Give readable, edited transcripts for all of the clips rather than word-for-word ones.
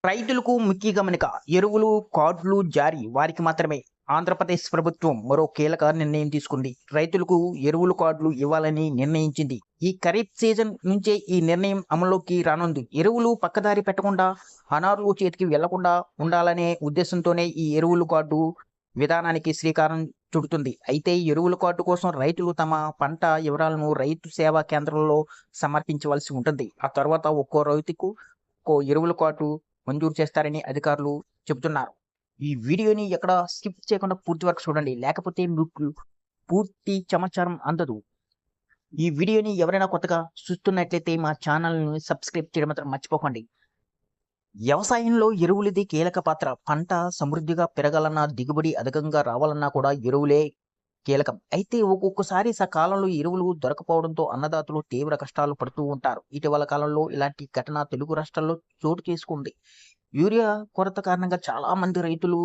రైతులకు ముఖ్య గమనిక ఎరువులు కార్డులు జారీ వారికి మాత్రమే. ఆంధ్రప్రదేశ్ ప్రభుత్వం మరో కీలక నిర్ణయం తీసుకుంది. రైతులకు ఎరువులు కార్డులు ఇవ్వాలని నిర్ణయించింది. ఈ ఖరీఫ్ సీజన్ నుంచే ఈ నిర్ణయం అమల్లోకి రానుంది. ఎరువులు పక్కదారి పెట్టకుండా అనారులు చేతికి వెళ్లకుండా ఉండాలనే ఉద్దేశంతోనే ఈ ఎరువులు కార్డు విధానానికి శ్రీకారం చుడుతుంది. అయితే ఎరువుల కార్డు కోసం రైతులు తమ పంట వివరాలను రైతు సేవా కేంద్రంలో సమర్పించవలసి ఉంటుంది. ఆ తర్వాత ఒక్కో రైతుకు ఒక్కో ఎరువుల కార్డు మంజూరు చేస్తారని అధికారులు చెబుతున్నారు. ఈ వీడియోని ఎక్కడ స్కిప్ చేయకుండా పూర్తి వరకు చూడండి, లేకపోతే మీకు పూర్తి సమాచారం అందదు. ఈ వీడియోని ఎవరైనా కొత్తగా చూస్తున్నట్లయితే మా ఛానల్ని సబ్స్క్రైబ్ చేయడం మాత్రం మర్చిపోకండి. వ్యవసాయంలో ఎరువులది కీలక పాత్ర. పంట సమృద్ధిగా పెరగాలన్నా, దిగుబడి అధికంగా రావాలన్నా కూడా ఎరువులే కీలకం. అయితే ఒక్కొక్కసారి సకాలంలో ఎరువులు దొరకపోవడంతో అన్నదాతలు తీవ్ర కష్టాలు పడుతూ ఉంటారు. ఇటీవల కాలంలో ఇలాంటి ఘటన తెలుగు రాష్ట్రాల్లో చోటు చేసుకుంది. యూరియా కొరత కారణంగా చాలా మంది రైతులు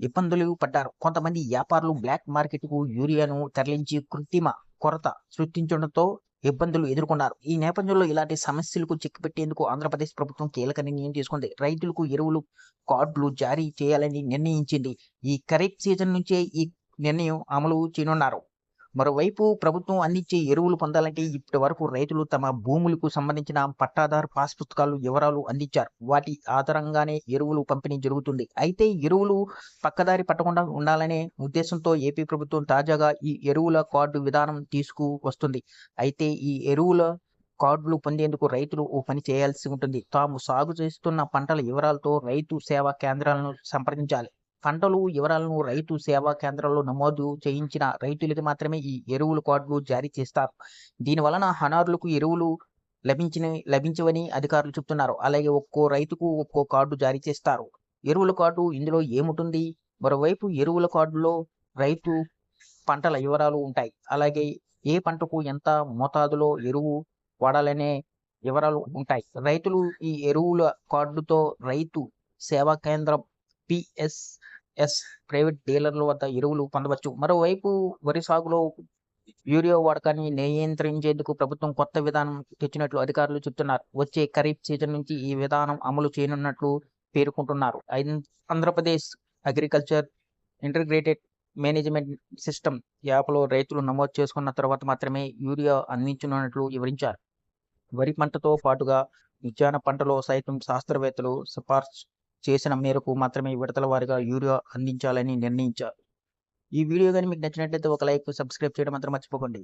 ఇబ్బందులు పడ్డారు. కొంతమంది వ్యాపారులు బ్లాక్ మార్కెట్కు యూరియాను తరలించి కృత్రిమ కొరత సృష్టించడంతో ఇబ్బందులు ఎదుర్కొన్నారు. ఈ నేపథ్యంలో ఇలాంటి సమస్యలకు చెక్కిపెట్టేందుకు ఆంధ్రప్రదేశ్ ప్రభుత్వం కీలక నిర్ణయం తీసుకుంది. రైతులకు ఎరువులు కార్డులు జారీ చేయాలని నిర్ణయించింది. ఈ ఖరీఫ్ సీజన్ నుంచే ఈ నిర్ణయం అమలు చేయనున్నారు. మరోవైపు ప్రభుత్వం అందించే ఎరువులు పొందాలంటే ఇప్పటి వరకు రైతులు తమ భూములకు సంబంధించిన పట్టాదారు పాస్ పుస్తకాలు వివరాలు అందించారు. వాటి ఆధారంగానే ఎరువులు పంపిణీ జరుగుతుంది. అయితే ఎరువులు పక్కదారి పట్టకుండా ఉండాలనే ఉద్దేశంతో ఏపీ ప్రభుత్వం తాజాగా ఈ ఎరువుల కార్డు విధానం తీసుకు వస్తుంది. అయితే ఈ ఎరువుల కార్డులు పొందేందుకు రైతులు ఓ పని చేయాల్సి ఉంటుంది. తాము సాగు చేస్తున్న పంటల వివరాలతో రైతు సేవా కేంద్రాలను సంప్రదించాలి. పంటలు వివరాలను రైతు సేవా కేంద్రాల్లో నమోదు చేయించిన రైతులకి మాత్రమే ఈ ఎరువుల కార్డులు జారీ చేస్తారు. దీనివలన అనారులకు ఎరువులు లభించవని అధికారులు చెబుతున్నారు. అలాగే ఒక్కో రైతుకు ఒక్కో కార్డు జారీ చేస్తారు. ఎరువుల కార్డు ఇందులో ఏముంటుంది? మరోవైపు ఎరువుల కార్డులో రైతు పంటల వివరాలు ఉంటాయి. అలాగే ఏ పంటకు ఎంత మోతాదులో ఎరువు వాడాలనే వివరాలు ఉంటాయి. రైతులు ఈ ఎరువుల కార్డుతో రైతు సేవా కేంద్రం, పిఎస్ఎస్, ప్రైవేట్ డీలర్ల వద్ద ఎరువులు పొందవచ్చు. మరోవైపు వరి సాగులో యూరియా వాడకాన్ని నియంత్రించేందుకు ప్రభుత్వం కొత్త విధానం తెచ్చినట్లు అధికారులు చెబుతున్నారు. వచ్చే ఖరీఫ్ సీజన్ నుంచి ఈ విధానం అమలు చేయనున్నట్లు పేర్కొంటున్నారు. Andhra Pradesh agriculture integrated management system యాప్లో రైతులు నమోదు చేసుకున్న తర్వాత మాత్రమే యూరియా అందించనున్నట్లు వివరించారు. వరి పంటతో పాటుగా ఉద్యాన పంటలో సైతం శాస్త్రవేత్తలు సిఫార్సు చేసిన మేరకు మాత్రమే విడతల వారీగా యూరియా అందించాలని నిర్ణయించారు. ఈ వీడియో కానీ మీకు నచ్చినట్లయితే ఒక లైక్, సబ్స్క్రైబ్ చేయడం మాత్రం మర్చిపోకండి.